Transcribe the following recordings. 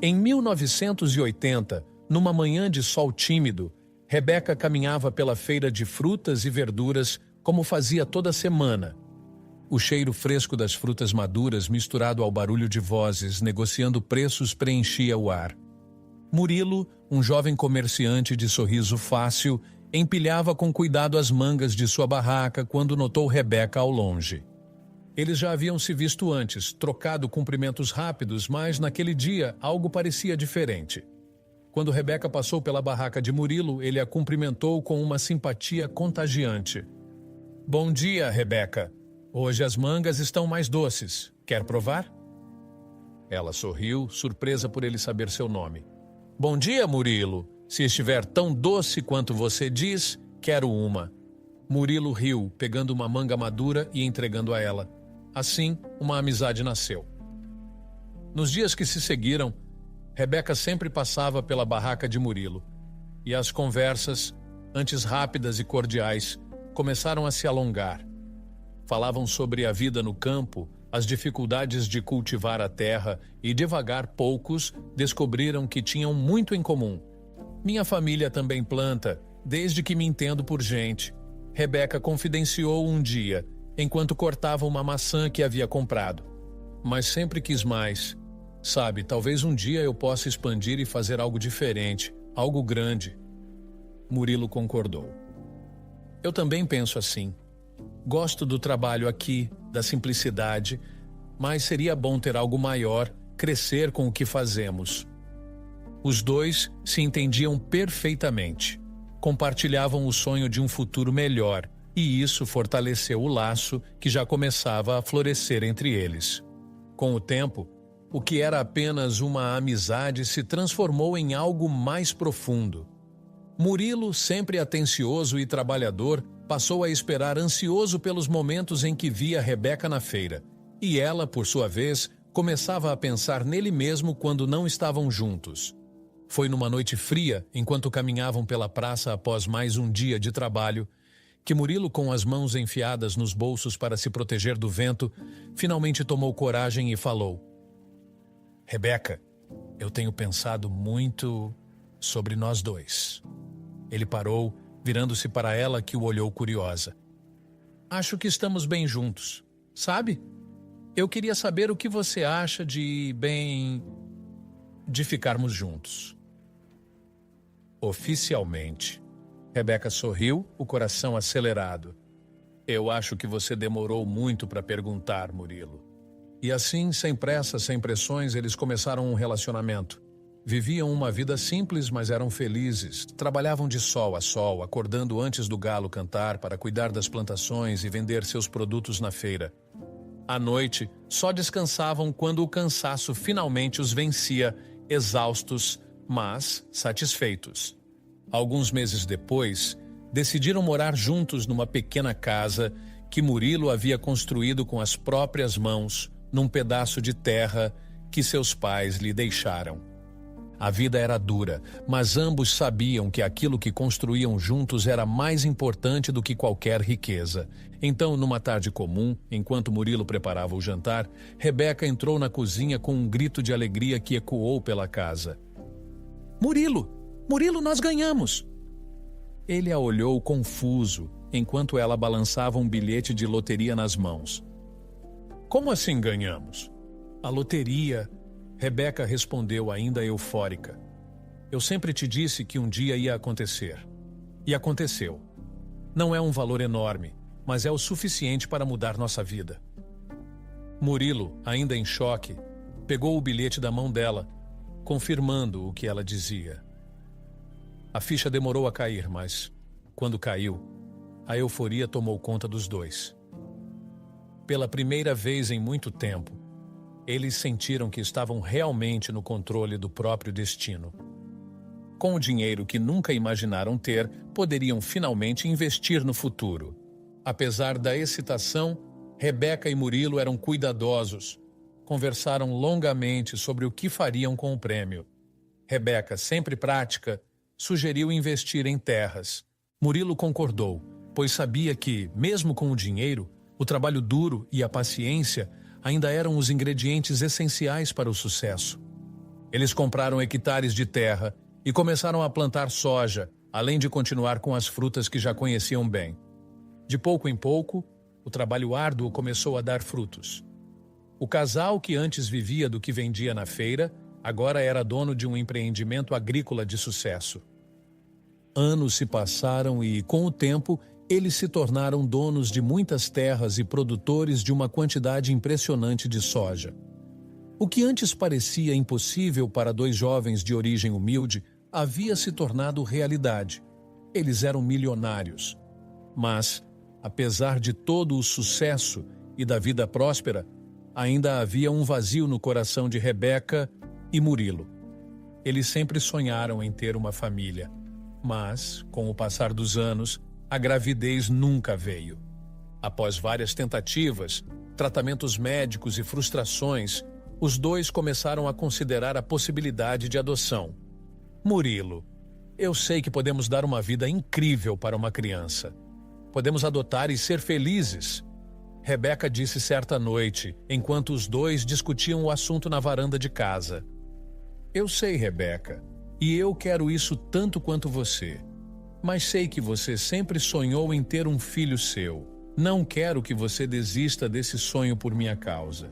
Em 1980, numa manhã de sol tímido, Rebeca caminhava pela feira de frutas e verduras como fazia toda semana. O cheiro fresco das frutas maduras misturado ao barulho de vozes negociando preços preenchia o ar. Murilo, um jovem comerciante de sorriso fácil, empilhava com cuidado as mangas de sua barraca quando notou Rebeca ao longe. Eles já haviam se visto antes, trocado cumprimentos rápidos, mas naquele dia algo parecia diferente. Quando Rebeca passou pela barraca de Murilo, ele a cumprimentou com uma simpatia contagiante. "Bom dia, Rebeca. Hoje as mangas estão mais doces. Quer provar?" Ela sorriu, surpresa por ele saber seu nome. "Bom dia, Murilo. Se estiver tão doce quanto você diz, quero uma." Murilo riu, pegando uma manga madura e entregando a ela. Assim, uma amizade nasceu. Nos dias que se seguiram, Rebeca sempre passava pela barraca de Murilo, e as conversas, antes rápidas e cordiais, começaram a se alongar. Falavam sobre a vida no campo, as dificuldades de cultivar a terra e, devagar, poucos descobriram que tinham muito em comum. "Minha família também planta, desde que me entendo por gente", Rebeca confidenciou um dia, enquanto cortava uma maçã que havia comprado. "Mas sempre quis mais. Sabe, talvez um dia eu possa expandir e fazer algo diferente, algo grande." Murilo concordou. "Eu também penso assim. Gosto do trabalho aqui, da simplicidade, mas seria bom ter algo maior, crescer com o que fazemos." Os dois se entendiam perfeitamente. Compartilhavam o sonho de um futuro melhor, e isso fortaleceu o laço que já começava a florescer entre eles. Com o tempo, o que era apenas uma amizade se transformou em algo mais profundo. Murilo, sempre atencioso e trabalhador, passou a esperar ansioso pelos momentos em que via Rebeca na feira, e ela, por sua vez, começava a pensar nele mesmo quando não estavam juntos. Foi numa noite fria, enquanto caminhavam pela praça após mais um dia de trabalho, que Murilo, com as mãos enfiadas nos bolsos para se proteger do vento, finalmente tomou coragem e falou: "Rebeca, eu tenho pensado muito sobre nós dois." Ele parou, virando-se para ela, que o olhou curiosa. "Acho que estamos bem juntos. Sabe? Eu queria saber o que você acha de ficarmos juntos." Oficialmente. Rebeca sorriu, o coração acelerado. "Eu acho que você demorou muito para perguntar, Murilo." E assim, sem pressa, sem pressões, eles começaram um relacionamento. Viviam uma vida simples, mas eram felizes. Trabalhavam de sol a sol, acordando antes do galo cantar para cuidar das plantações e vender seus produtos na feira. À noite, só descansavam quando o cansaço finalmente os vencia, exaustos, mas satisfeitos. Alguns meses depois, decidiram morar juntos numa pequena casa que Murilo havia construído com as próprias mãos, num pedaço de terra que seus pais lhe deixaram. A vida era dura, mas ambos sabiam que aquilo que construíam juntos era mais importante do que qualquer riqueza. Então, numa tarde comum, enquanto Murilo preparava o jantar, Rebeca entrou na cozinha com um grito de alegria que ecoou pela casa. "Murilo! Murilo, nós ganhamos!" Ele a olhou confuso, enquanto ela balançava um bilhete de loteria nas mãos. "Como assim ganhamos?" "A loteria," Rebeca respondeu ainda eufórica. "Eu sempre te disse que um dia ia acontecer. E aconteceu. Não é um valor enorme, mas é o suficiente para mudar nossa vida." Murilo, ainda em choque, pegou o bilhete da mão dela, confirmando o que ela dizia. A ficha demorou a cair, mas, quando caiu, a euforia tomou conta dos dois. Pela primeira vez em muito tempo, eles sentiram que estavam realmente no controle do próprio destino. Com o dinheiro que nunca imaginaram ter, poderiam finalmente investir no futuro. Apesar da excitação, Rebeca e Murilo eram cuidadosos. Conversaram longamente sobre o que fariam com o prêmio. Rebeca, sempre prática, sugeriu investir em terras. Murilo concordou, pois sabia que, mesmo com o dinheiro, o trabalho duro e a paciência ainda eram os ingredientes essenciais para o sucesso. Eles compraram hectares de terra e começaram a plantar soja, além de continuar com as frutas que já conheciam bem. De pouco em pouco, o trabalho árduo começou a dar frutos. O casal, que antes vivia do que vendia na feira, agora era dono de um empreendimento agrícola de sucesso. Anos se passaram e, com o tempo, eles se tornaram donos de muitas terras e produtores de uma quantidade impressionante de soja. O que antes parecia impossível para dois jovens de origem humilde havia se tornado realidade. Eles eram milionários. Mas, apesar de todo o sucesso e da vida próspera, ainda havia um vazio no coração de Rebeca e Murilo. Eles sempre sonharam em ter uma família, mas, com o passar dos anos, a gravidez nunca veio. Após várias tentativas, tratamentos médicos e frustrações, os dois começaram a considerar a possibilidade de adoção. Murilo, eu sei que podemos dar uma vida incrível para uma criança. Podemos adotar e ser felizes. Rebeca disse certa noite, enquanto os dois discutiam o assunto na varanda de casa. Eu sei, Rebeca, e eu quero isso tanto quanto você. Mas sei que você sempre sonhou em ter um filho seu. Não quero que você desista desse sonho por minha causa.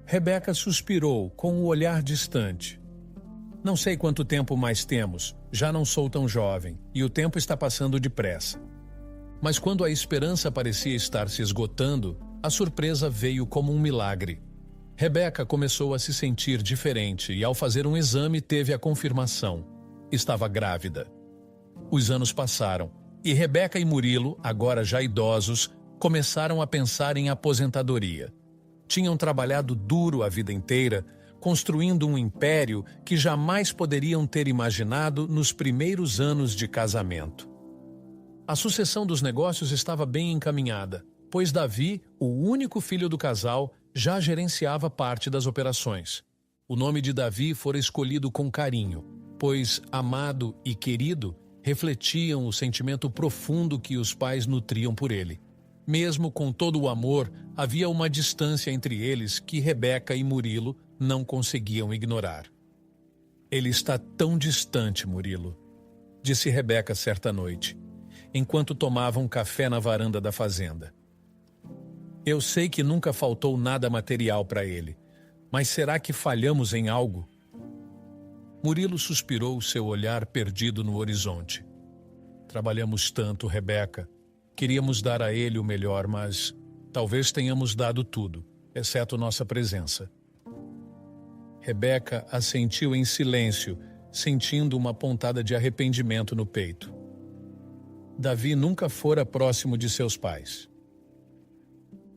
Rebeca suspirou com o olhar distante. Não sei quanto tempo mais temos, já não sou tão jovem, e o tempo está passando depressa. Mas quando a esperança parecia estar se esgotando, a surpresa veio como um milagre. Rebeca começou a se sentir diferente e, ao fazer um exame, teve a confirmação. Estava grávida. Os anos passaram, e Rebeca e Murilo, agora já idosos, começaram a pensar em aposentadoria. Tinham trabalhado duro a vida inteira, construindo um império que jamais poderiam ter imaginado nos primeiros anos de casamento. A sucessão dos negócios estava bem encaminhada, pois Davi, o único filho do casal, já gerenciava parte das operações. O nome de Davi fora escolhido com carinho, pois amado e querido refletiam o sentimento profundo que os pais nutriam por ele. Mesmo com todo o amor, havia uma distância entre eles que Rebeca e Murilo não conseguiam ignorar. Ele está tão distante, Murilo, disse Rebeca certa noite, enquanto tomavam café na varanda da fazenda. Eu sei que nunca faltou nada material para ele, mas será que falhamos em algo? Murilo suspirou, seu olhar perdido no horizonte. Trabalhamos tanto, Rebeca. Queríamos dar a ele o melhor, mas talvez tenhamos dado tudo, exceto nossa presença. Rebeca assentiu em silêncio, sentindo uma pontada de arrependimento no peito. Davi nunca fora próximo de seus pais.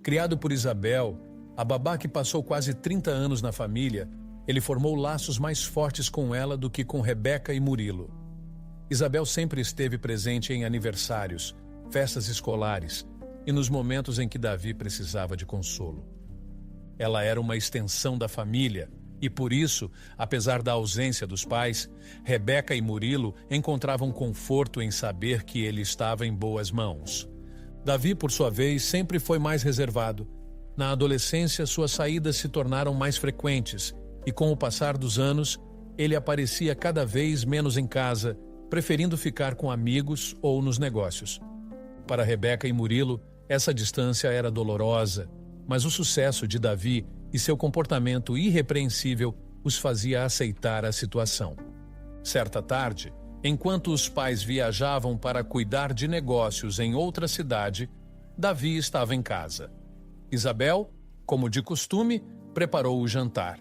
Criado por Isabel, a babá que passou quase 30 anos na família, ele formou laços mais fortes com ela do que com Rebeca e Murilo. Isabel sempre esteve presente em aniversários, festas escolares e nos momentos em que Davi precisava de consolo. Ela era uma extensão da família e, por isso, apesar da ausência dos pais, Rebeca e Murilo encontravam conforto em saber que ele estava em boas mãos. Davi, por sua vez, sempre foi mais reservado. Na adolescência, suas saídas se tornaram mais frequentes e, com o passar dos anos, ele aparecia cada vez menos em casa, preferindo ficar com amigos ou nos negócios. Para Rebeca e Murilo, essa distância era dolorosa, mas o sucesso de Davi e seu comportamento irrepreensível os fazia aceitar a situação. Certa tarde, enquanto os pais viajavam para cuidar de negócios em outra cidade, Davi estava em casa. Isabel, como de costume, preparou o jantar.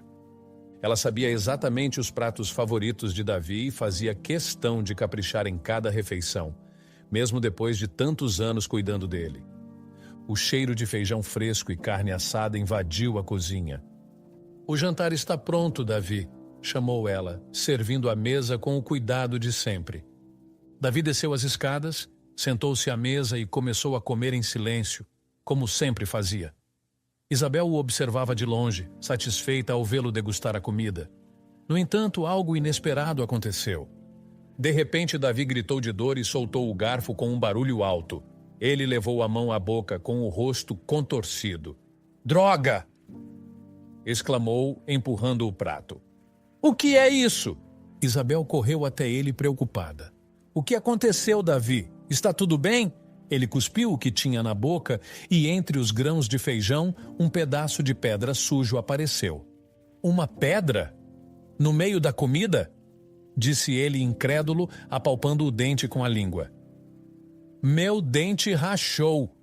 Ela sabia exatamente os pratos favoritos de Davi e fazia questão de caprichar em cada refeição, mesmo depois de tantos anos cuidando dele. O cheiro de feijão fresco e carne assada invadiu a cozinha. "O jantar está pronto, Davi", chamou ela, servindo a mesa com o cuidado de sempre. Davi desceu as escadas, sentou-se à mesa e começou a comer em silêncio, como sempre fazia. Isabel o observava de longe, satisfeita ao vê-lo degustar a comida. No entanto, algo inesperado aconteceu. De repente, Davi gritou de dor e soltou o garfo com um barulho alto. Ele levou a mão à boca com o rosto contorcido. "Droga!" exclamou, empurrando o prato. O que é isso? Isabel correu até ele preocupada. O que aconteceu, Davi? Está tudo bem? Ele cuspiu o que tinha na boca e entre os grãos de feijão, um pedaço de pedra sujo apareceu. Uma pedra? No meio da comida? Disse ele incrédulo, apalpando o dente com a língua. Meu dente rachou.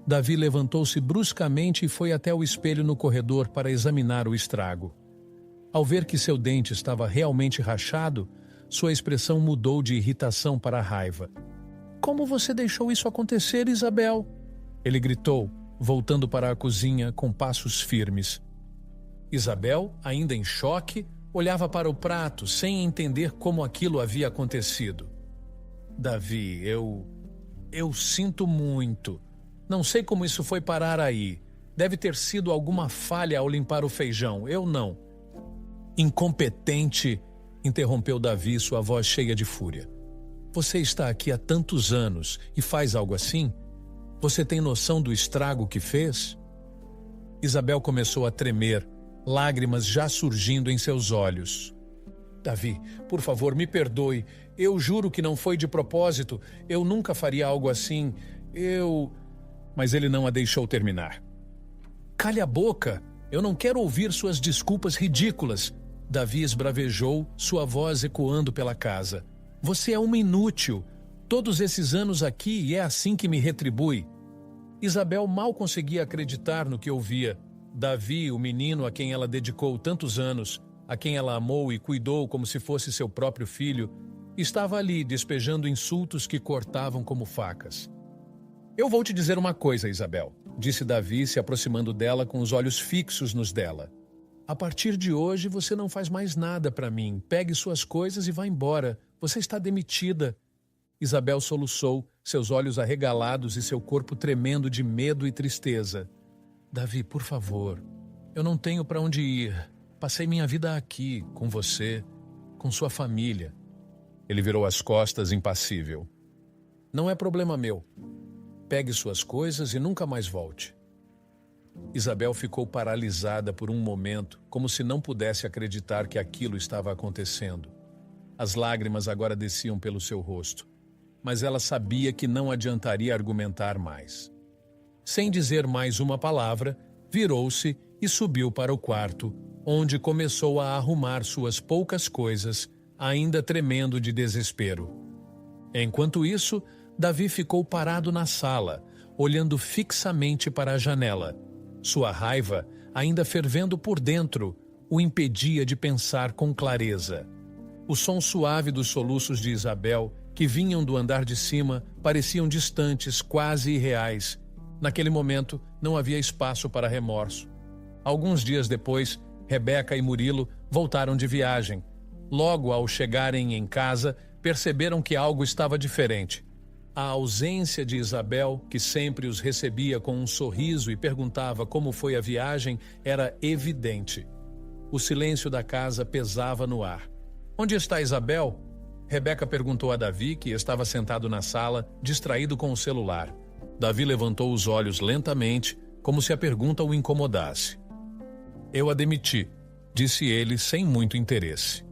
Davi levantou-se bruscamente e foi até o espelho no corredor para examinar o estrago. Ao ver que seu dente estava realmente rachado, sua expressão mudou de irritação para raiva. Como você deixou isso acontecer, Isabel? Ele gritou, voltando para a cozinha com passos firmes. Isabel, ainda em choque, olhava para o prato sem entender como aquilo havia acontecido. Davi, eu sinto muito. Não sei como isso foi parar aí. Deve ter sido alguma falha ao limpar o feijão. Eu não. Incompetente, interrompeu Davi, sua voz cheia de fúria. Você está aqui há tantos anos e faz algo assim? Você tem noção do estrago que fez? Isabel começou a tremer, lágrimas já surgindo em seus olhos. Davi, por favor, me perdoe. Eu juro que não foi de propósito. Eu nunca faria algo assim. Mas ele não a deixou terminar. Cale a boca! Eu não quero ouvir suas desculpas ridículas. Davi esbravejou, sua voz ecoando pela casa. Você é uma inútil. Todos esses anos aqui e é assim que me retribui. Isabel mal conseguia acreditar no que ouvia. Davi, o menino a quem ela dedicou tantos anos, a quem ela amou e cuidou como se fosse seu próprio filho, estava ali despejando insultos que cortavam como facas. Eu vou te dizer uma coisa, Isabel, disse Davi, se aproximando dela com os olhos fixos nos dela. A partir de hoje você não faz mais nada para mim. Pegue suas coisas e vá embora. Você está demitida. Isabel soluçou, seus olhos arregalados e seu corpo tremendo de medo e tristeza. Davi, por favor, eu não tenho para onde ir. Passei minha vida aqui, com você, com sua família. Ele virou as costas, impassível. Não é problema meu. Pegue suas coisas e nunca mais volte. Isabel ficou paralisada por um momento, como se não pudesse acreditar que aquilo estava acontecendo. As lágrimas agora desciam pelo seu rosto, mas ela sabia que não adiantaria argumentar mais. Sem dizer mais uma palavra, virou-se e subiu para o quarto, onde começou a arrumar suas poucas coisas, ainda tremendo de desespero. Enquanto isso, Davi ficou parado na sala, olhando fixamente para a janela. Sua raiva, ainda fervendo por dentro, o impedia de pensar com clareza. O som suave dos soluços de Isabel, que vinham do andar de cima, pareciam distantes, quase irreais. Naquele momento, não havia espaço para remorso. Alguns dias depois, Rebeca e Murilo voltaram de viagem. Logo, ao chegarem em casa, perceberam que algo estava diferente. A ausência de Isabel, que sempre os recebia com um sorriso e perguntava como foi a viagem, era evidente. O silêncio da casa pesava no ar. Onde está Isabel? Rebeca perguntou a Davi, que estava sentado na sala, distraído com o celular. Davi levantou os olhos lentamente, como se a pergunta o incomodasse. Eu a demiti, disse ele sem muito interesse.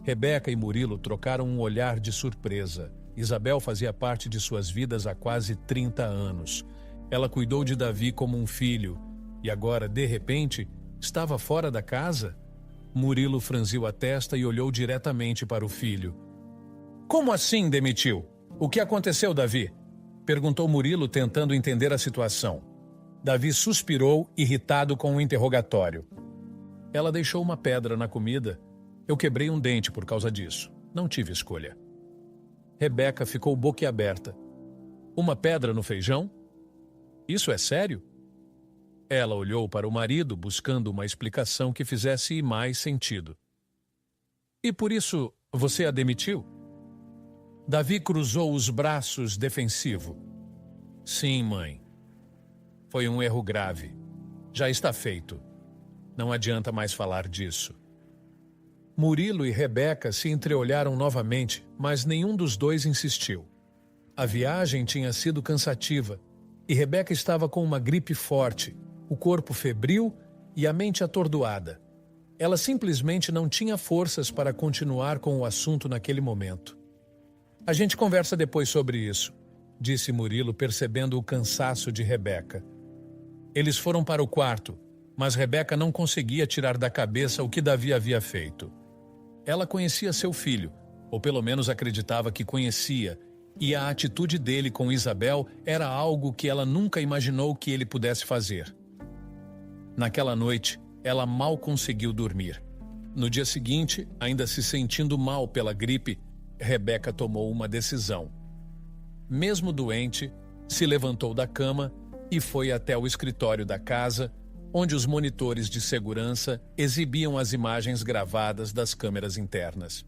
Rebeca e Murilo trocaram um olhar de surpresa. Isabel fazia parte de suas vidas há quase 30 anos. Ela cuidou de Davi como um filho e agora, de repente, estava fora da casa? Murilo franziu a testa e olhou diretamente para o filho. Como assim demitiu? O que aconteceu, Davi? Perguntou Murilo, tentando entender a situação. Davi suspirou, irritado com o interrogatório. Ela deixou uma pedra na comida. Eu quebrei um dente por causa disso. Não tive escolha. Rebeca ficou boquiaberta. Uma pedra no feijão? Isso é sério? Ela olhou para o marido, buscando uma explicação que fizesse mais sentido. E por isso você a demitiu? Davi cruzou os braços defensivo. Sim, mãe. Foi um erro grave. Já está feito. Não adianta mais falar disso. Murilo e Rebeca se entreolharam novamente, mas nenhum dos dois insistiu. A viagem tinha sido cansativa e Rebeca estava com uma gripe forte, o corpo febril e a mente atordoada. Ela simplesmente não tinha forças para continuar com o assunto naquele momento. A gente conversa depois sobre isso, disse Murilo, percebendo o cansaço de Rebeca. Eles foram para o quarto, mas Rebeca não conseguia tirar da cabeça o que Davi havia feito. Ela conhecia seu filho, ou pelo menos acreditava que conhecia, e a atitude dele com Isabel era algo que ela nunca imaginou que ele pudesse fazer. Naquela noite, ela mal conseguiu dormir. No dia seguinte, ainda se sentindo mal pela gripe, Rebeca tomou uma decisão. Mesmo doente, se levantou da cama e foi até o escritório da casa, onde os monitores de segurança exibiam as imagens gravadas das câmeras internas.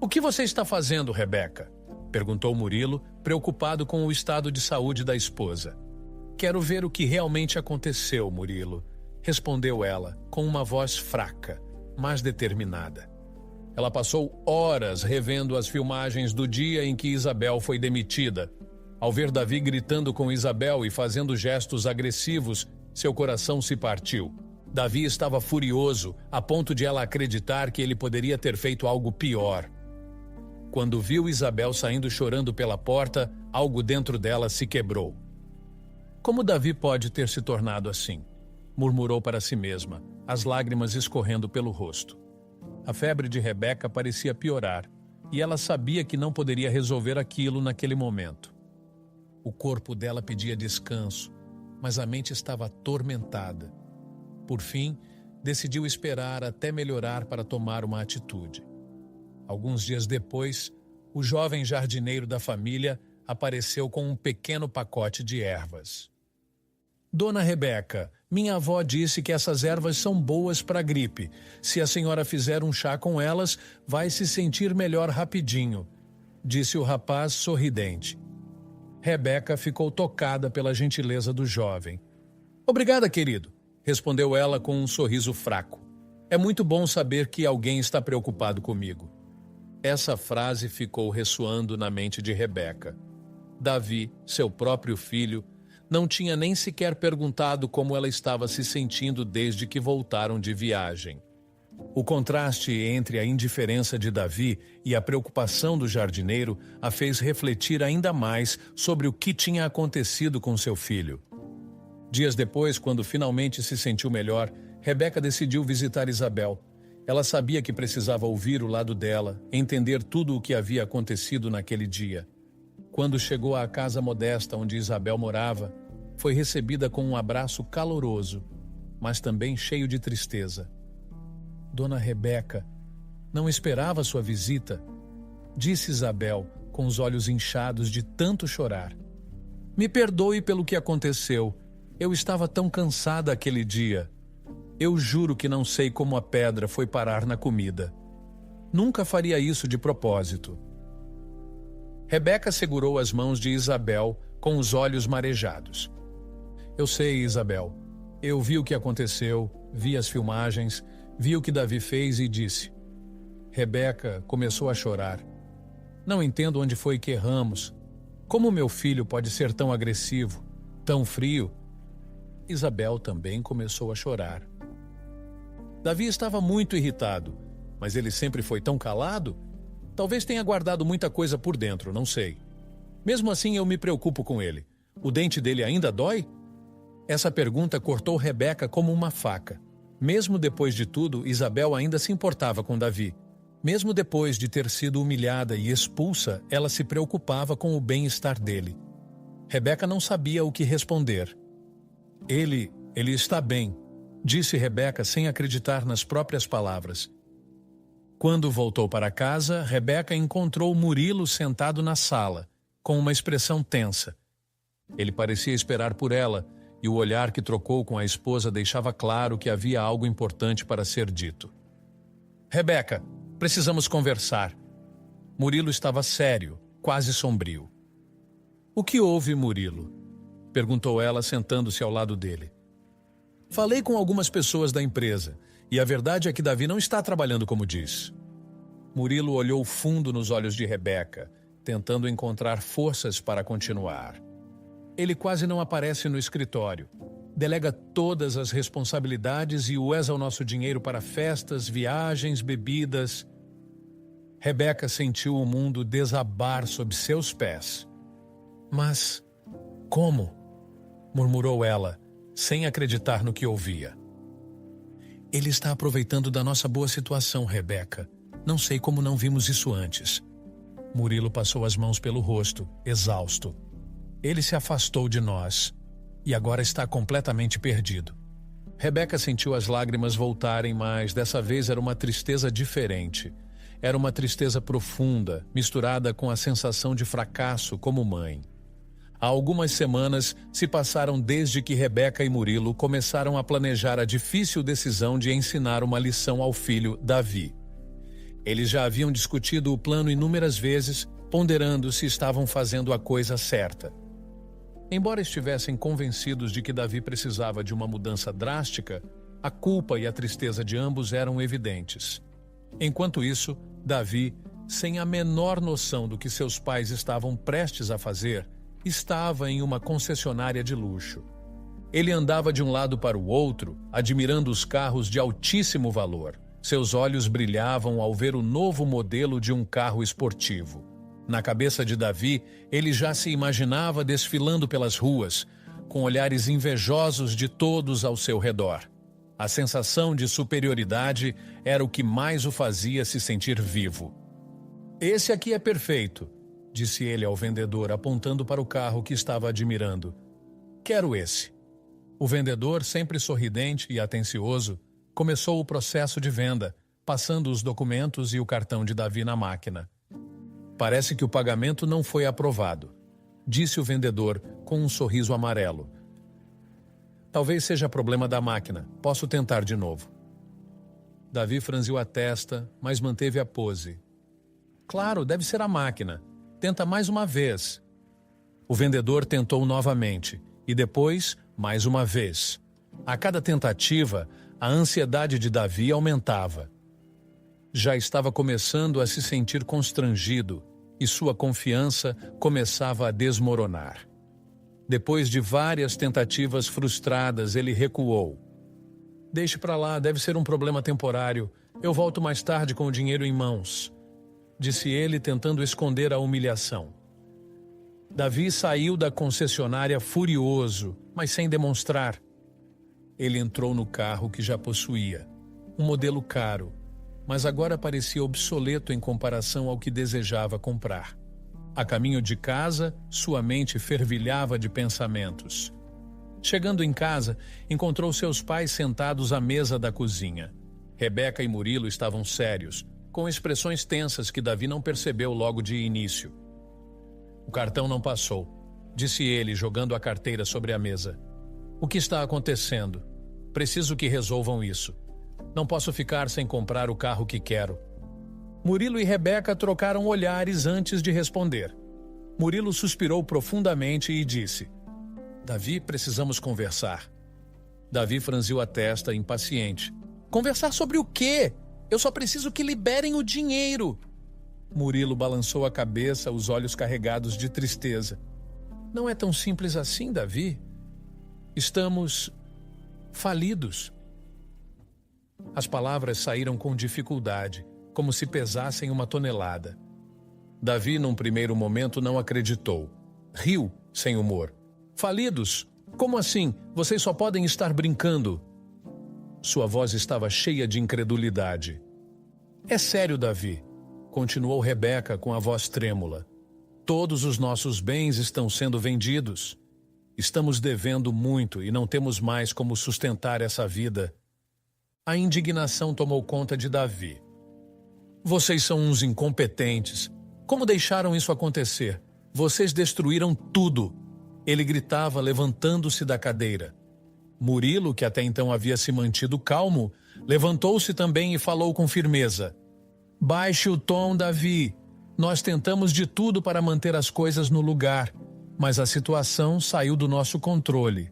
"O que você está fazendo, Rebeca?" perguntou Murilo, preocupado com o estado de saúde da esposa. "Quero ver o que realmente aconteceu, Murilo", respondeu ela, com uma voz fraca, mas determinada. Ela passou horas revendo as filmagens do dia em que Isabel foi demitida. Ao ver Davi gritando com Isabel e fazendo gestos agressivos, seu coração se partiu. Davi estava furioso, a ponto de ela acreditar que ele poderia ter feito algo pior. Quando viu Isabel saindo chorando pela porta, algo dentro dela se quebrou. "Como Davi pode ter se tornado assim?" murmurou para si mesma, as lágrimas escorrendo pelo rosto. A febre de Rebeca parecia piorar, e ela sabia que não poderia resolver aquilo naquele momento. O corpo dela pedia descanso, mas a mente estava atormentada. Por fim, decidiu esperar até melhorar para tomar uma atitude. Alguns dias depois, o jovem jardineiro da família apareceu com um pequeno pacote de ervas. "Dona Rebeca, minha avó disse que essas ervas são boas para a gripe. Se a senhora fizer um chá com elas, vai se sentir melhor rapidinho", disse o rapaz sorridente. Rebeca ficou tocada pela gentileza do jovem. "Obrigada, querido", respondeu ela com um sorriso fraco. "É muito bom saber que alguém está preocupado comigo." Essa frase ficou ressoando na mente de Rebeca. Davi, seu próprio filho, não tinha nem sequer perguntado como ela estava se sentindo desde que voltaram de viagem. O contraste entre a indiferença de Davi e a preocupação do jardineiro a fez refletir ainda mais sobre o que tinha acontecido com seu filho. Dias depois, quando finalmente se sentiu melhor, Rebeca decidiu visitar Isabel. Ela sabia que precisava ouvir o lado dela, entender tudo o que havia acontecido naquele dia. Quando chegou à casa modesta onde Isabel morava, foi recebida com um abraço caloroso, mas também cheio de tristeza. "Dona Rebeca, não esperava sua visita", disse Isabel, com os olhos inchados de tanto chorar. "Me perdoe pelo que aconteceu. Eu estava tão cansada aquele dia. Eu juro que não sei como a pedra foi parar na comida. Nunca faria isso de propósito." Rebeca segurou as mãos de Isabel com os olhos marejados. "Eu sei, Isabel. Eu vi o que aconteceu, vi as filmagens, vi o que Davi fez e disse." Rebeca começou a chorar. "Não entendo onde foi que erramos. Como meu filho pode ser tão agressivo, tão frio?" Isabel também começou a chorar. Davi estava muito irritado, mas ele sempre foi tão calado. Talvez tenha guardado muita coisa por dentro, não sei. Mesmo assim, eu me preocupo com ele. O dente dele ainda dói? Essa pergunta cortou Rebeca como uma faca. Mesmo depois de tudo, Isabel ainda se importava com Davi. Mesmo depois de ter sido humilhada e expulsa, ela se preocupava com o bem-estar dele. Rebeca não sabia o que responder. Ele está bem", disse Rebeca sem acreditar nas próprias palavras. Quando voltou para casa, Rebeca encontrou Murilo sentado na sala, com uma expressão tensa. Ele parecia esperar por ela, e o olhar que trocou com a esposa deixava claro que havia algo importante para ser dito. "Rebeca, precisamos conversar." Murilo estava sério, quase sombrio. "O que houve, Murilo?" perguntou ela, sentando-se ao lado dele. "Falei com algumas pessoas da empresa, e a verdade é que Davi não está trabalhando como diz." Murilo olhou fundo nos olhos de Rebeca, tentando encontrar forças para continuar. "Ele quase não aparece no escritório. Delega todas as responsabilidades e usa o nosso dinheiro para festas, viagens, bebidas. Rebeca sentiu o mundo desabar sob seus pés. Mas como? Murmurou ela, sem acreditar no que ouvia. Ele está aproveitando da nossa boa situação, Rebeca. Não sei como não vimos isso antes. Murilo passou as mãos pelo rosto, exausto. Ele se afastou de nós e agora está completamente perdido. Rebeca sentiu as lágrimas voltarem, mas dessa vez era uma tristeza diferente. Era uma tristeza profunda, misturada com a sensação de fracasso como mãe. Há algumas semanas se passaram desde que Rebeca e Murilo começaram a planejar a difícil decisão de ensinar uma lição ao filho, Davi. Eles já haviam discutido o plano inúmeras vezes, ponderando se estavam fazendo a coisa certa. Embora estivessem convencidos de que Davi precisava de uma mudança drástica, a culpa e a tristeza de ambos eram evidentes. Enquanto isso, Davi, sem a menor noção do que seus pais estavam prestes a fazer, estava em uma concessionária de luxo. Ele andava de um lado para o outro, admirando os carros de altíssimo valor. Seus olhos brilhavam ao ver o novo modelo de um carro esportivo. Na cabeça de Davi, ele já se imaginava desfilando pelas ruas, com olhares invejosos de todos ao seu redor. A sensação de superioridade era o que mais o fazia se sentir vivo. "Esse aqui é perfeito", disse ele ao vendedor, apontando para o carro que estava admirando. "Quero esse." O vendedor, sempre sorridente e atencioso, começou o processo de venda, passando os documentos e o cartão de Davi na máquina. "Parece que o pagamento não foi aprovado", disse o vendedor com um sorriso amarelo. "Talvez seja problema da máquina. Posso tentar de novo." Davi franziu a testa, mas manteve a pose. "Claro, deve ser a máquina. Tenta mais uma vez." O vendedor tentou novamente, e depois, mais uma vez. A cada tentativa, a ansiedade de Davi aumentava. Já estava começando a se sentir constrangido, e sua confiança começava a desmoronar. Depois de várias tentativas frustradas, ele recuou. "Deixe para lá, deve ser um problema temporário. Eu volto mais tarde com o dinheiro em mãos", disse ele, tentando esconder a humilhação. Davi saiu da concessionária furioso, mas sem demonstrar. Ele entrou no carro que já possuía, um modelo caro, mas agora parecia obsoleto em comparação ao que desejava comprar. A caminho de casa, sua mente fervilhava de pensamentos. Chegando em casa, encontrou seus pais sentados à mesa da cozinha. Rebeca e Murilo estavam sérios, com expressões tensas que Davi não percebeu logo de início. "O cartão não passou", disse ele, jogando a carteira sobre a mesa. "O que está acontecendo? Preciso que resolvam isso. Não posso ficar sem comprar o carro que quero." Murilo e Rebeca trocaram olhares antes de responder. Murilo suspirou profundamente e disse: "Davi, precisamos conversar." Davi franziu a testa, impaciente. "Conversar sobre o quê? Eu só preciso que liberem o dinheiro." Murilo balançou a cabeça, os olhos carregados de tristeza. "Não é tão simples assim, Davi. Estamos falidos." As palavras saíram com dificuldade, como se pesassem uma tonelada. Davi, num primeiro momento, não acreditou. Riu, sem humor. "Falidos? Como assim? Vocês só podem estar brincando." Sua voz estava cheia de incredulidade. "É sério, Davi", continuou Rebeca com a voz trêmula. "Todos os nossos bens estão sendo vendidos. Estamos devendo muito e não temos mais como sustentar essa vida." A indignação tomou conta de Davi. "Vocês são uns incompetentes. Como deixaram isso acontecer? Vocês destruíram tudo." Ele gritava, levantando-se da cadeira. Murilo, que até então havia se mantido calmo, levantou-se também e falou com firmeza. "Baixe o tom, Davi. Nós tentamos de tudo para manter as coisas no lugar, mas a situação saiu do nosso controle.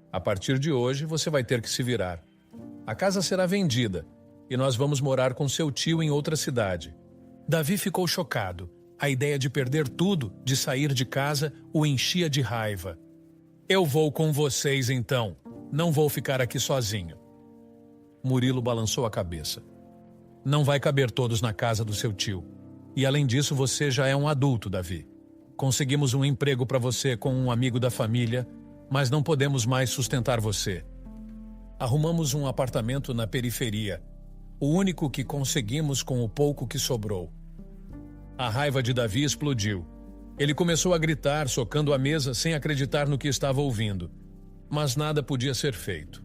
A partir de hoje, você vai ter que se virar. A casa será vendida e nós vamos morar com seu tio em outra cidade." Davi ficou chocado. A ideia de perder tudo, de sair de casa, o enchia de raiva. "Eu vou com vocês então." Não vou ficar aqui sozinho. Murilo balançou a cabeça. Não vai caber todos na casa do seu tio. E além disso, você já é um adulto, Davi. Conseguimos um emprego para você com um amigo da família, mas não podemos mais sustentar você. Arrumamos um apartamento na periferia, o único que conseguimos com o pouco que sobrou. A raiva de Davi explodiu. Ele começou a gritar, socando a mesa sem acreditar no que estava ouvindo. Mas nada podia ser feito.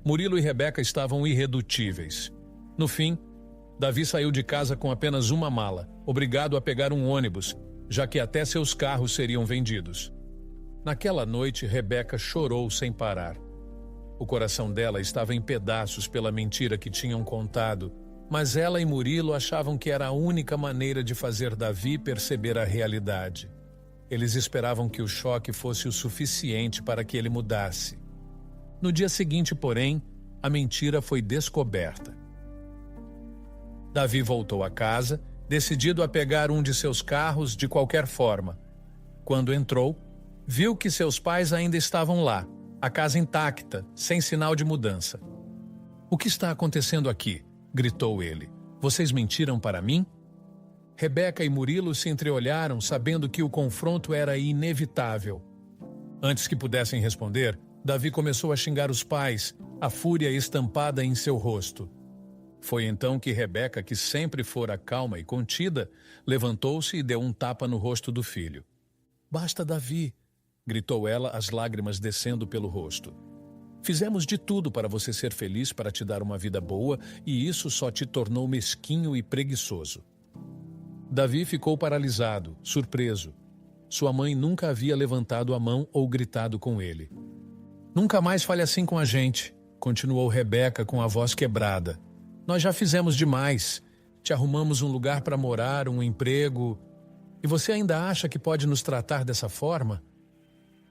Murilo e Rebeca estavam irredutíveis. No fim, Davi saiu de casa com apenas uma mala, obrigado a pegar um ônibus, já que até seus carros seriam vendidos. Naquela noite, Rebeca chorou sem parar. O coração dela estava em pedaços pela mentira que tinham contado, mas ela e Murilo achavam que era a única maneira de fazer Davi perceber a realidade. Eles esperavam que o choque fosse o suficiente para que ele mudasse. No dia seguinte, porém, a mentira foi descoberta. Davi voltou a casa, decidido a pegar um de seus carros de qualquer forma. Quando entrou, viu que seus pais ainda estavam lá, a casa intacta, sem sinal de mudança. "O que está acontecendo aqui?" gritou ele. "Vocês mentiram para mim?" Rebeca e Murilo se entreolharam, sabendo que o confronto era inevitável. Antes que pudessem responder, Davi começou a xingar os pais, a fúria estampada em seu rosto. Foi então que Rebeca, que sempre fora calma e contida, levantou-se e deu um tapa no rosto do filho. "Basta, Davi!" gritou ela, as lágrimas descendo pelo rosto. "Fizemos de tudo para você ser feliz, para te dar uma vida boa, e isso só te tornou mesquinho e preguiçoso." Davi ficou paralisado, surpreso. Sua mãe nunca havia levantado a mão ou gritado com ele. "Nunca mais fale assim com a gente", continuou Rebeca com a voz quebrada. "Nós já fizemos demais. Te arrumamos um lugar para morar, um emprego. E você ainda acha que pode nos tratar dessa forma?"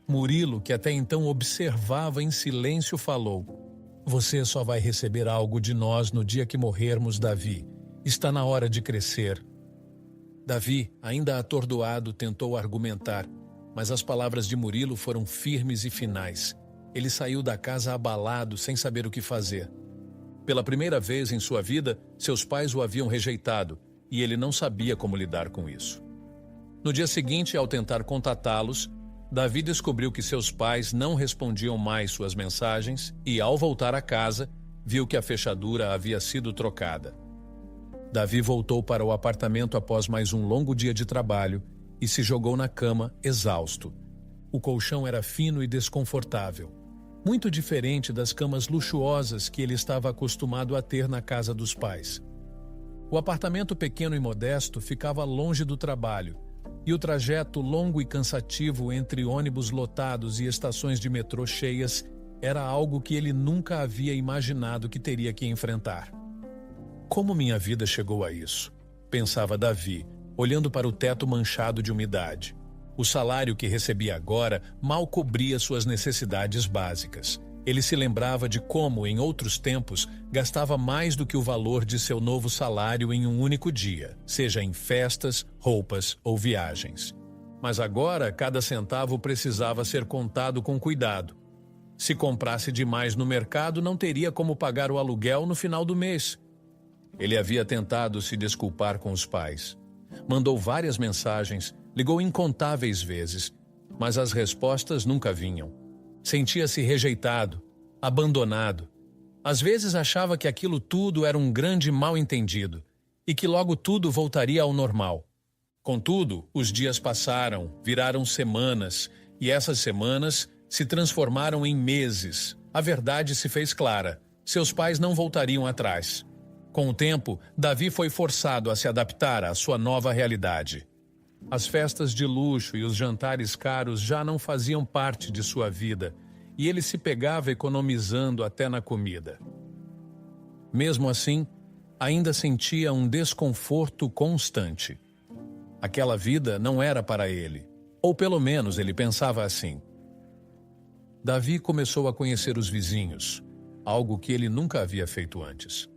Murilo, que até então observava em silêncio, falou: "Você só vai receber algo de nós no dia que morrermos, Davi. Está na hora de crescer." Davi, ainda atordoado, tentou argumentar, mas as palavras de Murilo foram firmes e finais. Ele saiu da casa abalado, sem saber o que fazer. Pela primeira vez em sua vida, seus pais o haviam rejeitado, e ele não sabia como lidar com isso. No dia seguinte, ao tentar contatá-los, Davi descobriu que seus pais não respondiam mais suas mensagens e, ao voltar a casa, viu que a fechadura havia sido trocada. Davi voltou para o apartamento após mais um longo dia de trabalho e se jogou na cama, exausto. O colchão era fino e desconfortável, muito diferente das camas luxuosas que ele estava acostumado a ter na casa dos pais. O apartamento pequeno e modesto ficava longe do trabalho, e o trajeto longo e cansativo entre ônibus lotados e estações de metrô cheias era algo que ele nunca havia imaginado que teria que enfrentar. "Como minha vida chegou a isso?" pensava Davi, olhando para o teto manchado de umidade. O salário que recebia agora mal cobria suas necessidades básicas. Ele se lembrava de como, em outros tempos, gastava mais do que o valor de seu novo salário em um único dia, seja em festas, roupas ou viagens. Mas agora, cada centavo precisava ser contado com cuidado. Se comprasse demais no mercado, não teria como pagar o aluguel no final do mês. Ele havia tentado se desculpar com os pais. Mandou várias mensagens, ligou incontáveis vezes, mas as respostas nunca vinham. Sentia-se rejeitado, abandonado. Às vezes achava que aquilo tudo era um grande mal-entendido e que logo tudo voltaria ao normal. Contudo, os dias passaram, viraram semanas, e essas semanas se transformaram em meses. A verdade se fez clara: seus pais não voltariam atrás. Com o tempo, Davi foi forçado a se adaptar à sua nova realidade. As festas de luxo e os jantares caros já não faziam parte de sua vida, e ele se pegava economizando até na comida. Mesmo assim, ainda sentia um desconforto constante. Aquela vida não era para ele, ou pelo menos ele pensava assim. Davi começou a conhecer os vizinhos, algo que ele nunca havia feito antes.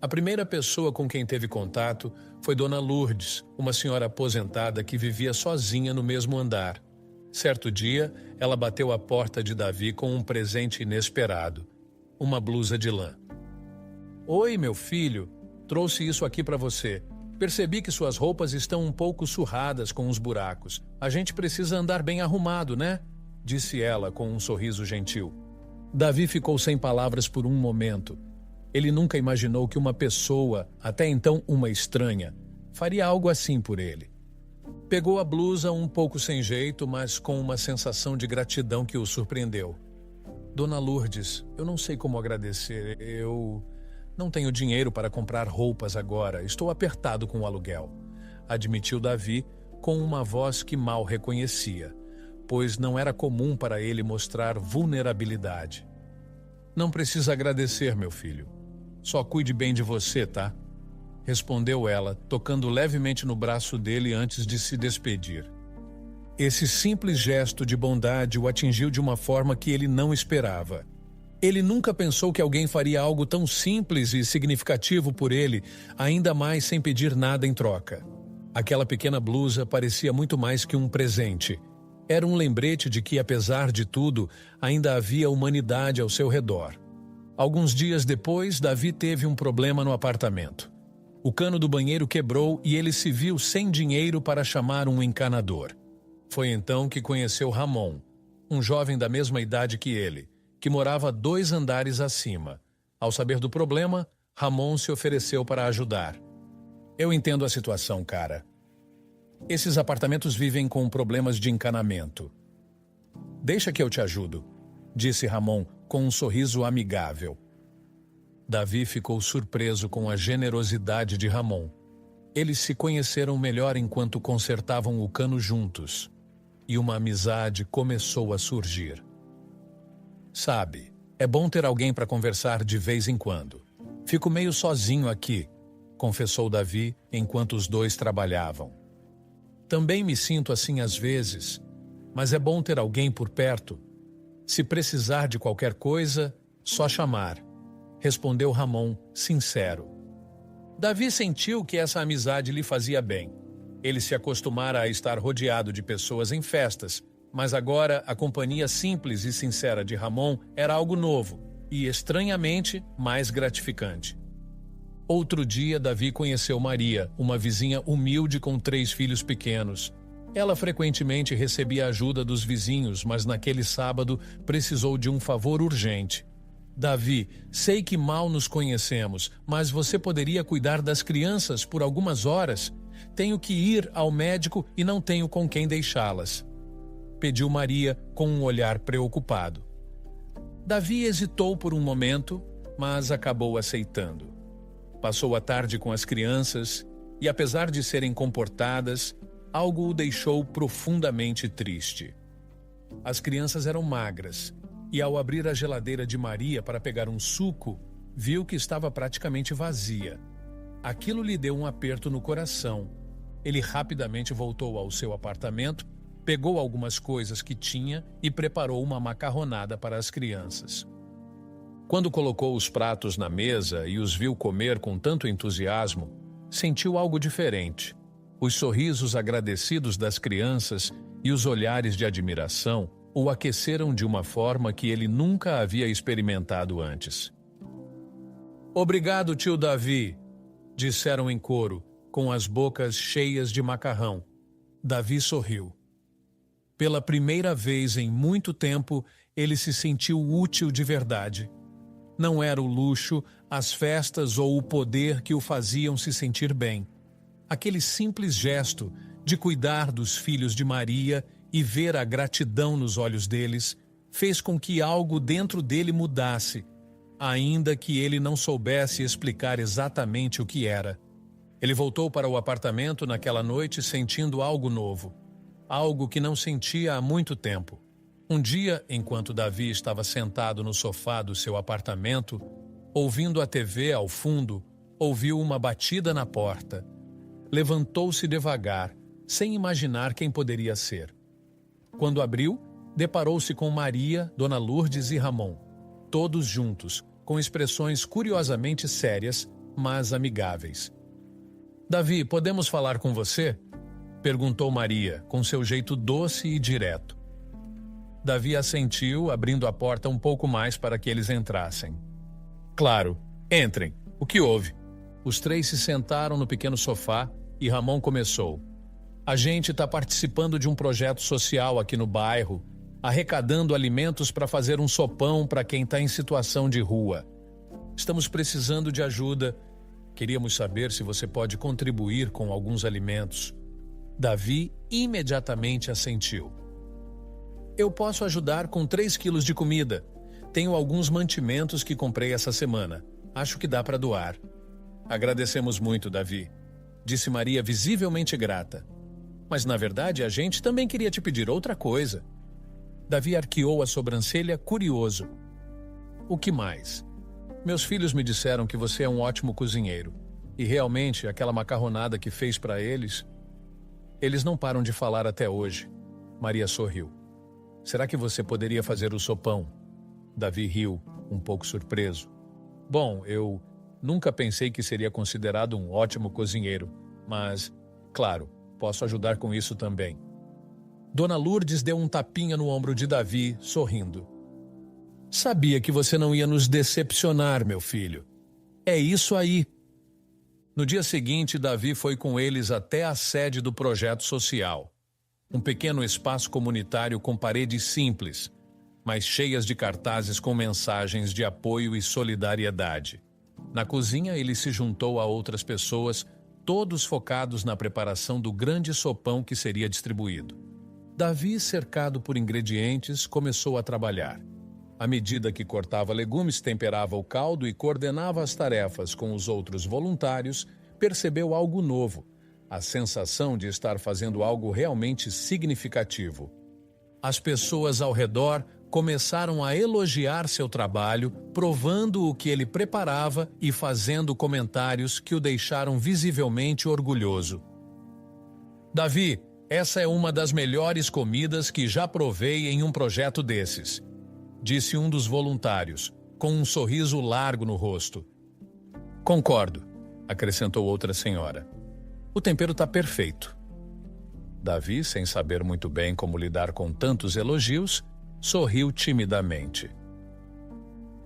A primeira pessoa com quem teve contato foi Dona Lourdes, uma senhora aposentada que vivia sozinha no mesmo andar. Certo dia, ela bateu à porta de Davi com um presente inesperado, uma blusa de lã. Oi, meu filho, trouxe isso aqui para você. Percebi que suas roupas estão um pouco surradas com os buracos. A gente precisa andar bem arrumado, né? Disse ela com um sorriso gentil. Davi ficou sem palavras por um momento. Ele nunca imaginou que uma pessoa, até então uma estranha, faria algo assim por ele. Pegou a blusa um pouco sem jeito, mas com uma sensação de gratidão que o surpreendeu. Dona Lourdes, eu não sei como agradecer. Eu não tenho dinheiro para comprar roupas agora. Estou apertado com o aluguel, admitiu Davi com uma voz que mal reconhecia, pois não era comum para ele mostrar vulnerabilidade. Não precisa agradecer, meu filho. Só cuide bem de você, tá? Respondeu ela, tocando levemente no braço dele antes de se despedir. Esse simples gesto de bondade o atingiu de uma forma que ele não esperava. Ele nunca pensou que alguém faria algo tão simples e significativo por ele, ainda mais sem pedir nada em troca. Aquela pequena blusa parecia muito mais que um presente. Era um lembrete de que, apesar de tudo, ainda havia humanidade ao seu redor. Alguns dias depois, Davi teve um problema no apartamento. O cano do banheiro quebrou e ele se viu sem dinheiro para chamar um encanador. Foi então que conheceu Ramon, um jovem da mesma idade que ele, que morava 2 andares acima. Ao saber do problema, Ramon se ofereceu para ajudar. Eu entendo a situação, cara. Esses apartamentos vivem com problemas de encanamento. Deixa que eu te ajudo, disse Ramon com um sorriso amigável. Davi ficou surpreso com a generosidade de Ramon. Eles se conheceram melhor enquanto consertavam o cano juntos, e uma amizade começou a surgir. Sabe, é bom ter alguém para conversar de vez em quando. Fico meio sozinho aqui, confessou Davi enquanto os dois trabalhavam. Também me sinto assim às vezes, mas é bom ter alguém por perto. Se precisar de qualquer coisa, só chamar. Respondeu Ramon, sincero. Davi sentiu que essa amizade lhe fazia bem. Ele se acostumara a estar rodeado de pessoas em festas, mas agora a companhia simples e sincera de Ramon era algo novo e, estranhamente, mais gratificante. Outro dia, Davi conheceu Maria, uma vizinha humilde com 3 filhos pequenos. Ela frequentemente recebia ajuda dos vizinhos, mas naquele sábado precisou de um favor urgente. Davi, sei que mal nos conhecemos, mas você poderia cuidar das crianças por algumas horas? Tenho que ir ao médico e não tenho com quem deixá-las. Pediu Maria com um olhar preocupado. Davi hesitou por um momento, mas acabou aceitando. Passou a tarde com as crianças e, apesar de serem comportadas, algo o deixou profundamente triste. As crianças eram magras. E ao abrir a geladeira de Maria para pegar um suco, viu que estava praticamente vazia. Aquilo lhe deu um aperto no coração. Ele rapidamente voltou ao seu apartamento, pegou algumas coisas que tinha e preparou uma macarronada para as crianças. Quando colocou os pratos na mesa e os viu comer com tanto entusiasmo, sentiu algo diferente. Os sorrisos agradecidos das crianças e os olhares de admiração o aqueceram de uma forma que ele nunca havia experimentado antes. Obrigado, tio Davi, disseram em coro, com as bocas cheias de macarrão. Davi sorriu. Pela primeira vez em muito tempo, ele se sentiu útil de verdade. Não era o luxo, as festas ou o poder que o faziam se sentir bem. Aquele simples gesto de cuidar dos filhos de Maria e ver a gratidão nos olhos deles, fez com que algo dentro dele mudasse, ainda que ele não soubesse explicar exatamente o que era. Ele voltou para o apartamento naquela noite sentindo algo novo, algo que não sentia há muito tempo. Um dia, enquanto Davi estava sentado no sofá do seu apartamento, ouvindo a TV ao fundo, ouviu uma batida na porta. Levantou-se devagar, sem imaginar quem poderia ser. Quando abriu, deparou-se com Maria, Dona Lourdes e Ramon, todos juntos, com expressões curiosamente sérias, mas amigáveis. Davi, podemos falar com você? Perguntou Maria, com seu jeito doce e direto. Davi assentiu, abrindo a porta um pouco mais para que eles entrassem. Claro, entrem. O que houve? Os três se sentaram no pequeno sofá e Ramon começou. A gente está participando de um projeto social aqui no bairro, arrecadando alimentos para fazer um sopão para quem está em situação de rua. Estamos precisando de ajuda. Queríamos saber se você pode contribuir com alguns alimentos. Davi imediatamente assentiu. Eu posso ajudar com 3 quilos de comida. Tenho alguns mantimentos que comprei essa semana. Acho que dá para doar. Agradecemos muito, Davi, disse Maria visivelmente grata. Mas na verdade a gente também queria te pedir outra coisa. Davi arqueou a sobrancelha, curioso. O que mais? Meus filhos me disseram que você é um ótimo cozinheiro. E realmente aquela macarronada que fez para eles... Eles não param de falar até hoje. Maria sorriu. Será que você poderia fazer o sopão? Davi riu, um pouco surpreso. Bom, eu nunca pensei que seria considerado um ótimo cozinheiro, mas, claro, posso ajudar com isso também. Dona Lourdes deu um tapinha no ombro de Davi, sorrindo. Sabia que você não ia nos decepcionar, meu filho. É isso aí. No dia seguinte, Davi foi com eles até a sede do projeto social. Um pequeno espaço comunitário com paredes simples, mas cheias de cartazes com mensagens de apoio e solidariedade. Na cozinha, ele se juntou a outras pessoas, todos focados na preparação do grande sopão que seria distribuído. Davi, cercado por ingredientes, começou a trabalhar. À medida que cortava legumes, temperava o caldo e coordenava as tarefas com os outros voluntários, percebeu algo novo, a sensação de estar fazendo algo realmente significativo. As pessoas ao redor começaram a elogiar seu trabalho, provando o que ele preparava e fazendo comentários que o deixaram visivelmente orgulhoso. Davi, essa é uma das melhores comidas que já provei em um projeto desses, disse um dos voluntários, com um sorriso largo no rosto. Concordo, acrescentou outra senhora. O tempero está perfeito. Davi, sem saber muito bem como lidar com tantos elogios, sorriu timidamente.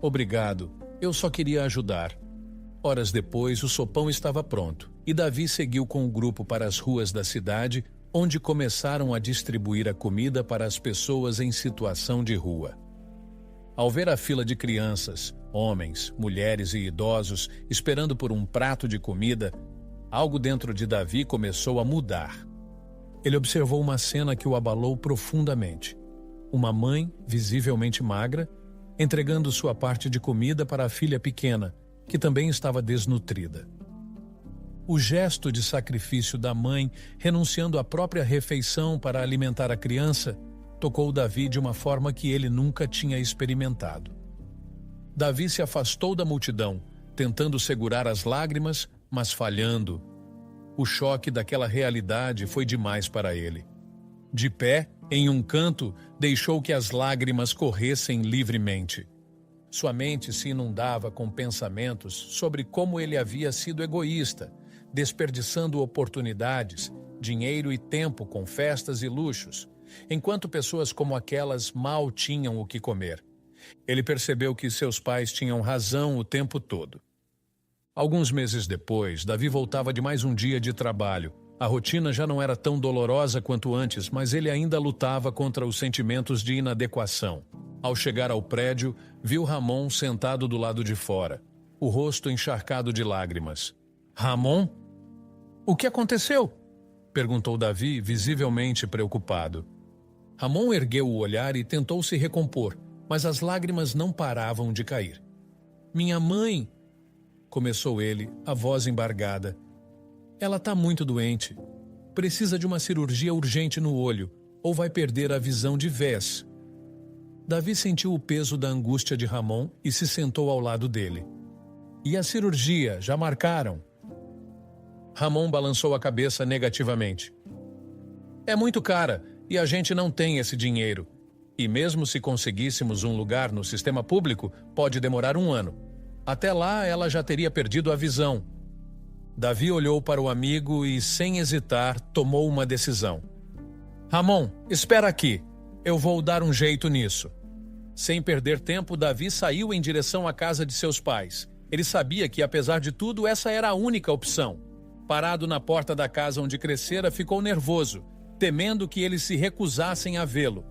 Obrigado, eu só queria ajudar. Horas depois, o sopão estava pronto e Davi seguiu com o grupo para as ruas da cidade, onde começaram a distribuir a comida para as pessoas em situação de rua. Ao ver a fila de crianças, homens, mulheres e idosos esperando por um prato de comida, algo dentro de Davi começou a mudar. Ele observou uma cena que o abalou profundamente. Uma mãe, visivelmente magra, entregando sua parte de comida para a filha pequena, que também estava desnutrida. O gesto de sacrifício da mãe, renunciando à própria refeição para alimentar a criança, tocou Davi de uma forma que ele nunca tinha experimentado. Davi se afastou da multidão, tentando segurar as lágrimas, mas falhando. O choque daquela realidade foi demais para ele. De pé, em um canto, deixou que as lágrimas corressem livremente. Sua mente se inundava com pensamentos sobre como ele havia sido egoísta, desperdiçando oportunidades, dinheiro e tempo com festas e luxos, enquanto pessoas como aquelas mal tinham o que comer. Ele percebeu que seus pais tinham razão o tempo todo. Alguns meses depois, Davi voltava de mais um dia de trabalho. A rotina já não era tão dolorosa quanto antes, mas ele ainda lutava contra os sentimentos de inadequação. Ao chegar ao prédio, viu Ramon sentado do lado de fora, o rosto encharcado de lágrimas. Ramon? O que aconteceu? Perguntou Davi, visivelmente preocupado. Ramon ergueu o olhar e tentou se recompor, mas as lágrimas não paravam de cair. Minha mãe... Começou ele, a voz embargada. Ela está muito doente. Precisa de uma cirurgia urgente no olho, ou vai perder a visão de vez. Davi sentiu o peso da angústia de Ramon e se sentou ao lado dele. E a cirurgia, já marcaram? Ramon balançou a cabeça negativamente. É muito cara, e a gente não tem esse dinheiro. E mesmo se conseguíssemos um lugar no sistema público, pode demorar 1 ano. Até lá, ela já teria perdido a visão. Davi olhou para o amigo e, sem hesitar, tomou uma decisão. Ramon, espera aqui. Eu vou dar um jeito nisso. Sem perder tempo, Davi saiu em direção à casa de seus pais. Ele sabia que, apesar de tudo, essa era a única opção. Parado na porta da casa onde crescera, ficou nervoso, temendo que eles se recusassem a vê-lo.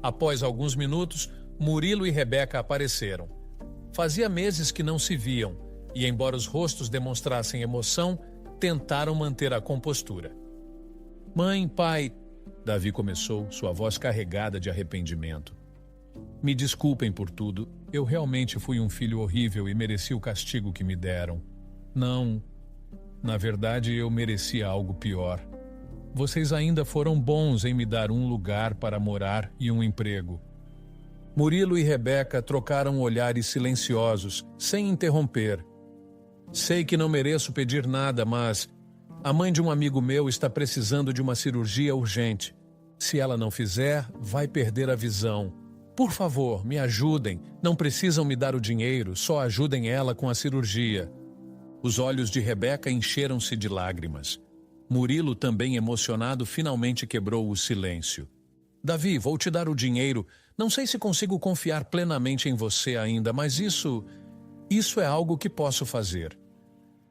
Após alguns minutos, Murilo e Rebeca apareceram. Fazia meses que não se viam, e embora os rostos demonstrassem emoção, tentaram manter a compostura. Mãe, pai, Davi começou, sua voz carregada de arrependimento. Me desculpem por tudo. Eu realmente fui um filho horrível e mereci o castigo que me deram. Não. Na verdade, eu merecia algo pior. Vocês ainda foram bons em me dar um lugar para morar e um emprego. Murilo e Rebeca trocaram olhares silenciosos, sem interromper. Sei que não mereço pedir nada, mas a mãe de um amigo meu está precisando de uma cirurgia urgente. Se ela não fizer, vai perder a visão. Por favor, me ajudem. Não precisam me dar o dinheiro, só ajudem ela com a cirurgia. Os olhos de Rebeca encheram-se de lágrimas. Murilo, também emocionado, finalmente quebrou o silêncio. Davi, vou te dar o dinheiro. Não sei se consigo confiar plenamente em você ainda, mas isso é algo que posso fazer.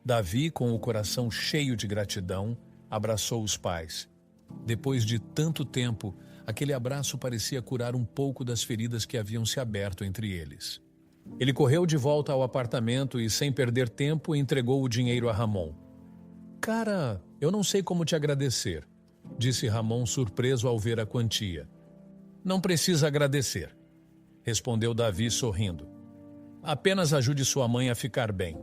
Davi, com o coração cheio de gratidão, abraçou os pais. Depois de tanto tempo, aquele abraço parecia curar um pouco das feridas que haviam se aberto entre eles. Ele correu de volta ao apartamento e, sem perder tempo, entregou o dinheiro a Ramon. Cara, eu não sei como te agradecer, disse Ramon, surpreso ao ver a quantia. Não precisa agradecer, respondeu Davi sorrindo. Apenas ajude sua mãe a ficar bem.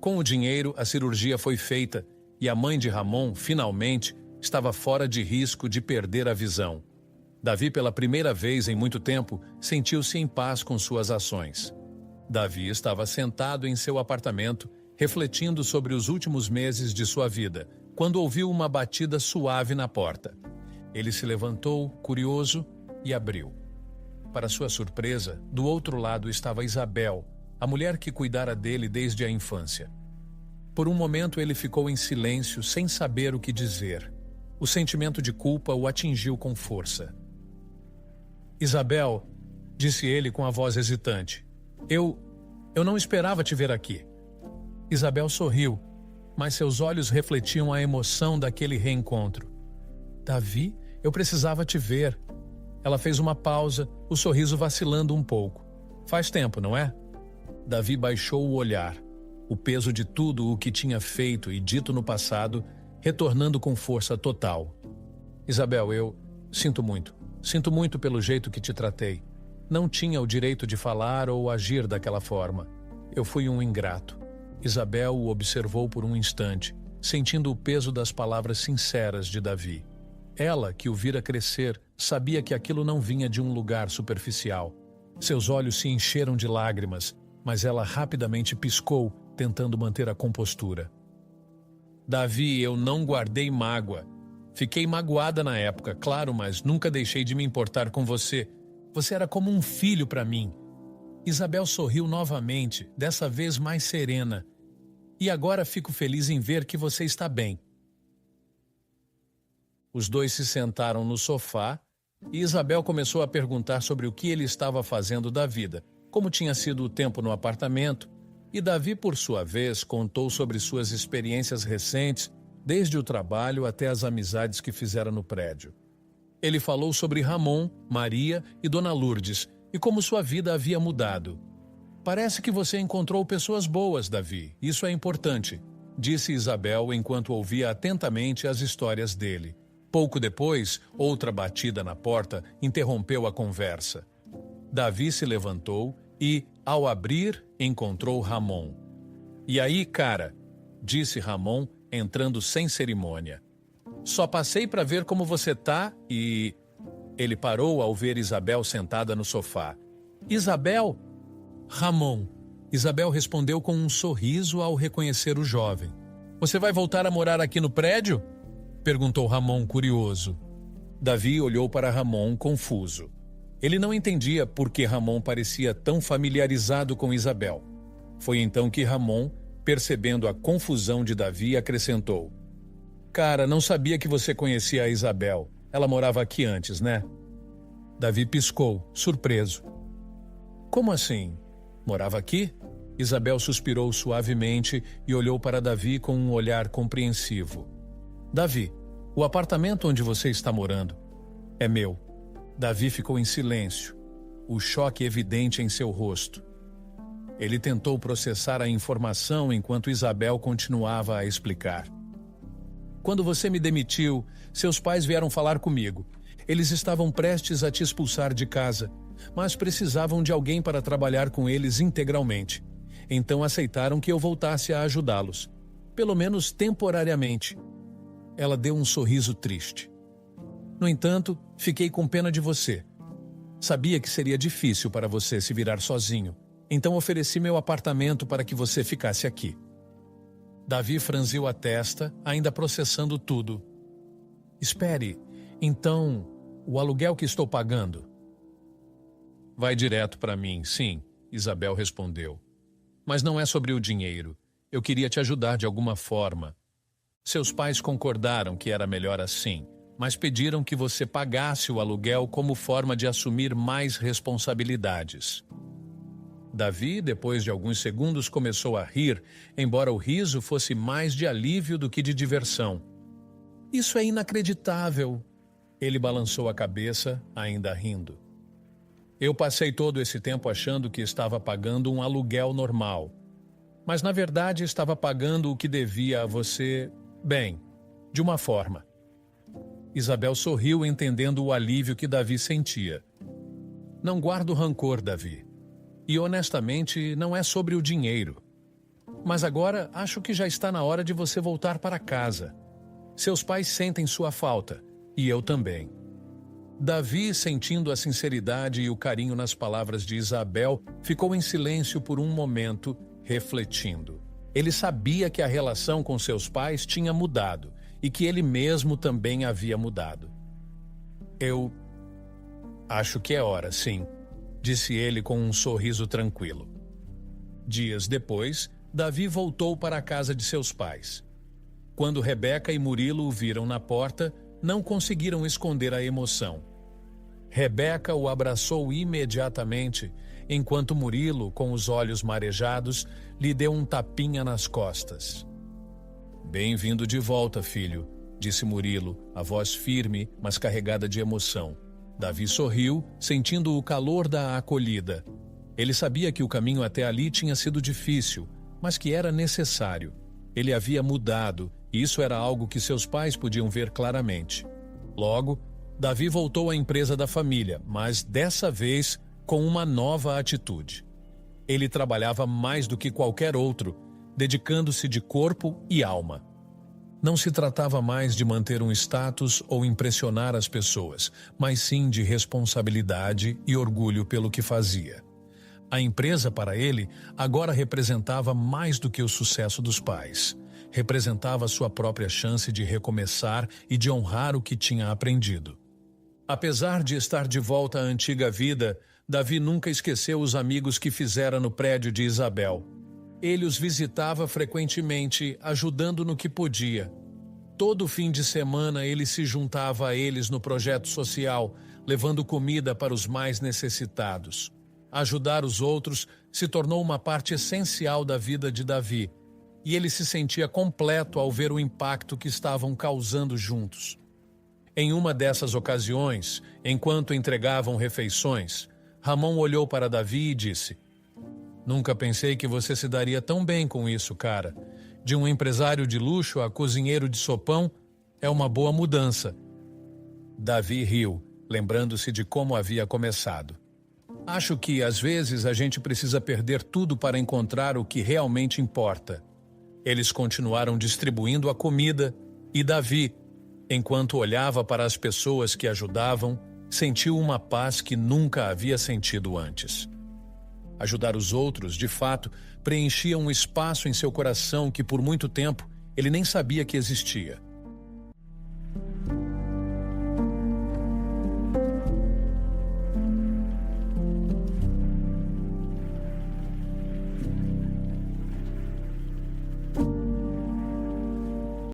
Com o dinheiro, a cirurgia foi feita e a mãe de Ramon, finalmente, estava fora de risco de perder a visão. Davi, pela primeira vez em muito tempo, sentiu-se em paz com suas ações. Davi estava sentado em seu apartamento, refletindo sobre os últimos meses de sua vida, quando ouviu uma batida suave na porta. Ele se levantou, curioso, e abriu. Para sua surpresa, do outro lado estava Isabel, a mulher que cuidara dele desde a infância. Por um momento ele ficou em silêncio, sem saber o que dizer. O sentimento de culpa o atingiu com força. Isabel, disse ele com a voz hesitante, eu não esperava te ver aqui. Isabel sorriu, mas seus olhos refletiam a emoção daquele reencontro. Davi, eu precisava te ver. Ela fez uma pausa, o sorriso vacilando um pouco. Faz tempo, não é? Davi baixou o olhar, o peso de tudo o que tinha feito e dito no passado, retornando com força total. Isabel, eu sinto muito. Sinto muito pelo jeito que te tratei. Não tinha o direito de falar ou agir daquela forma. Eu fui um ingrato. Isabel o observou por um instante, sentindo o peso das palavras sinceras de Davi. Ela, que o vira crescer, sabia que aquilo não vinha de um lugar superficial. Seus olhos se encheram de lágrimas, mas ela rapidamente piscou, tentando manter a compostura. Davi, eu não guardei mágoa. Fiquei magoada na época, claro, mas nunca deixei de me importar com você. Você era como um filho para mim. Isabel sorriu novamente, dessa vez mais serena. E agora fico feliz em ver que você está bem. Os dois se sentaram no sofá e Isabel começou a perguntar sobre o que ele estava fazendo da vida, como tinha sido o tempo no apartamento, e Davi, por sua vez, contou sobre suas experiências recentes, desde o trabalho até as amizades que fizera no prédio. Ele falou sobre Ramon, Maria e Dona Lourdes e como sua vida havia mudado. Parece que você encontrou pessoas boas, Davi. Isso é importante, disse Isabel enquanto ouvia atentamente as histórias dele. Pouco depois, outra batida na porta interrompeu a conversa. Davi se levantou e, ao abrir, encontrou Ramon. E aí, cara, disse Ramon, entrando sem cerimônia. Só passei para ver como você tá e... Ele parou ao ver Isabel sentada no sofá. Isabel? Ramon. Isabel respondeu com um sorriso ao reconhecer o jovem. Você vai voltar a morar aqui no prédio? Perguntou Ramon, curioso. Davi olhou para Ramon, confuso. Ele não entendia por que Ramon parecia tão familiarizado com Isabel. Foi então que Ramon, percebendo a confusão de Davi, acrescentou. Cara, não sabia que você conhecia a Isabel. Ela morava aqui antes, né? Davi piscou, surpreso. Como assim? Morava aqui? Isabel suspirou suavemente e olhou para Davi com um olhar compreensivo. Davi, o apartamento onde você está morando é meu. Davi ficou em silêncio, o choque evidente em seu rosto. Ele tentou processar a informação enquanto Isabel continuava a explicar. Quando você me demitiu, seus pais vieram falar comigo. Eles estavam prestes a te expulsar de casa, mas precisavam de alguém para trabalhar com eles integralmente. Então aceitaram que eu voltasse a ajudá-los, pelo menos temporariamente. Ela deu um sorriso triste. No entanto, fiquei com pena de você. Sabia que seria difícil para você se virar sozinho, então ofereci meu apartamento para que você ficasse aqui. Davi franziu a testa, ainda processando tudo. Espere, então, o aluguel que estou pagando? Vai direto para mim, sim, Isabel respondeu. Mas não é sobre o dinheiro. Eu queria te ajudar de alguma forma. Seus pais concordaram que era melhor assim, mas pediram que você pagasse o aluguel como forma de assumir mais responsabilidades. Davi, depois de alguns segundos, começou a rir, embora o riso fosse mais de alívio do que de diversão. Isso é inacreditável. Ele balançou a cabeça, ainda rindo. Eu passei todo esse tempo achando que estava pagando um aluguel normal. Mas, na verdade, estava pagando o que devia a você, bem, de uma forma. Isabel sorriu, entendendo o alívio que Davi sentia. Não guardo rancor, Davi. E, honestamente, não é sobre o dinheiro. Mas agora acho que já está na hora de você voltar para casa. Seus pais sentem sua falta, e eu também. Davi, sentindo a sinceridade e o carinho nas palavras de Isabel, ficou em silêncio por um momento, refletindo. Ele sabia que a relação com seus pais tinha mudado e que ele mesmo também havia mudado. Eu acho que é hora, sim, disse ele com um sorriso tranquilo. Dias depois, Davi voltou para a casa de seus pais. Quando Rebeca e Murilo o viram na porta, não conseguiram esconder a emoção. Rebeca o abraçou imediatamente, enquanto Murilo, com os olhos marejados, lhe deu um tapinha nas costas. Bem-vindo de volta, filho, disse Murilo, a voz firme, mas carregada de emoção. Davi sorriu, sentindo o calor da acolhida. Ele sabia que o caminho até ali tinha sido difícil, mas que era necessário. Ele havia mudado, e isso era algo que seus pais podiam ver claramente. Logo, Davi voltou à empresa da família, mas dessa vez com uma nova atitude. Ele trabalhava mais do que qualquer outro, dedicando-se de corpo e alma. Não se tratava mais de manter um status ou impressionar as pessoas, mas sim de responsabilidade e orgulho pelo que fazia. A empresa, para ele, agora representava mais do que o sucesso dos pais. Representava sua própria chance de recomeçar e de honrar o que tinha aprendido. Apesar de estar de volta à antiga vida, Davi nunca esqueceu os amigos que fizera no prédio de Isabel. Ele os visitava frequentemente, ajudando no que podia. Todo fim de semana ele se juntava a eles no projeto social, levando comida para os mais necessitados. Ajudar os outros se tornou uma parte essencial da vida de Davi, e ele se sentia completo ao ver o impacto que estavam causando juntos. Em uma dessas ocasiões, enquanto entregavam refeições, Ramon olhou para Davi e disse: "Nunca pensei que você se daria tão bem com isso, cara. De um empresário de luxo a cozinheiro de sopão é uma boa mudança." Davi riu, lembrando-se de como havia começado. "Acho que, às vezes, a gente precisa perder tudo para encontrar o que realmente importa." Eles continuaram distribuindo a comida e Davi, enquanto olhava para as pessoas que ajudavam, sentiu uma paz que nunca havia sentido antes. Ajudar os outros, de fato, preenchia um espaço em seu coração que por muito tempo ele nem sabia que existia.